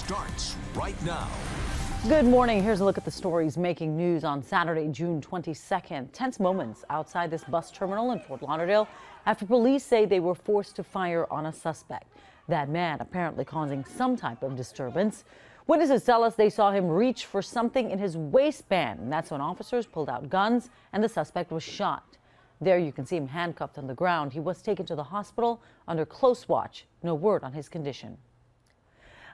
starts right now. Good morning. Here's a look at the stories making news on Saturday, June 22nd. Tense moments outside this bus terminal in Fort Lauderdale after police say they were forced to fire on a suspect. That man apparently causing some type of disturbance. Witnesses tell us they saw him reach for something in his waistband. And that's when officers pulled out guns and the suspect was shot. There you can see him handcuffed on the ground. He was taken to the hospital under close watch. No word on his condition.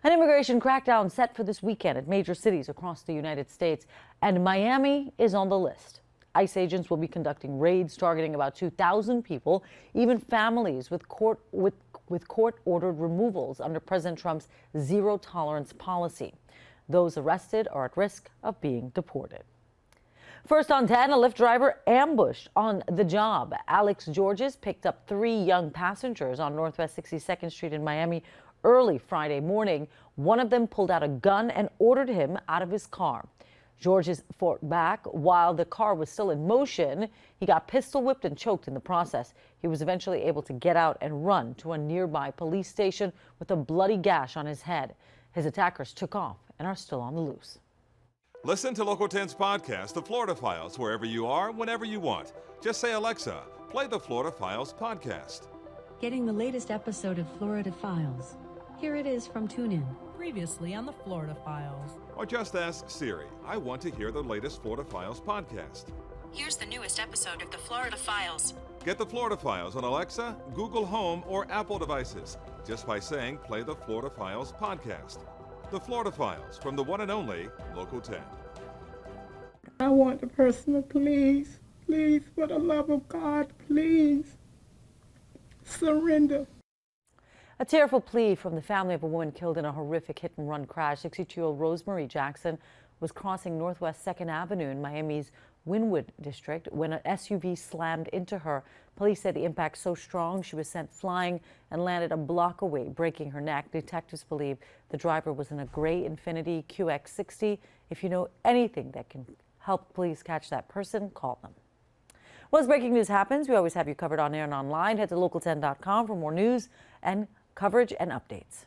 An immigration crackdown set for this weekend at major cities across the United States, and Miami is on the list. ICE agents will be conducting raids targeting about 2,000 people, even families with court-ordered removals under President Trump's zero-tolerance policy. Those arrested are at risk of being deported. First on 10, a Lyft driver ambushed on the job. Alex Georges picked up 3 young passengers on Northwest 62nd Street in Miami early Friday morning. One of them pulled out a gun and ordered him out of his car. Georges fought back while the car was still in motion. He got pistol whipped and choked in the process. He was eventually able to get out and run to a nearby police station with a bloody gash on his head. His attackers took off and are still on the loose. Listen to Local 10's podcast, The Florida Files, wherever you are, whenever you want. Just say, Alexa, play the Florida Files podcast. Getting the latest episode of Florida Files. Here it is from TuneIn. Previously on the Florida Files. Or just ask Siri, I want to hear the latest Florida Files podcast. Here's the newest episode of the Florida Files. Get the Florida Files on Alexa, Google Home, or Apple devices just by saying play the Florida Files podcast. The Florida Files from the one and only Local 10. I want the person to please, for the love of God, please surrender. A tearful plea from the family of a woman killed in a horrific hit-and-run crash. 62-year-old Rosemary Jackson was crossing Northwest 2nd Avenue in Miami's Wynwood district when an SUV slammed into her. Police said the impact so strong she was sent flying and landed a block away, breaking her neck. Detectives believe the driver was in a gray Infiniti QX60. If you know anything that can help police catch that person, call them. Well, as breaking news happens, we always have you covered on air and online. Head to local10.com for more news and coverage and updates.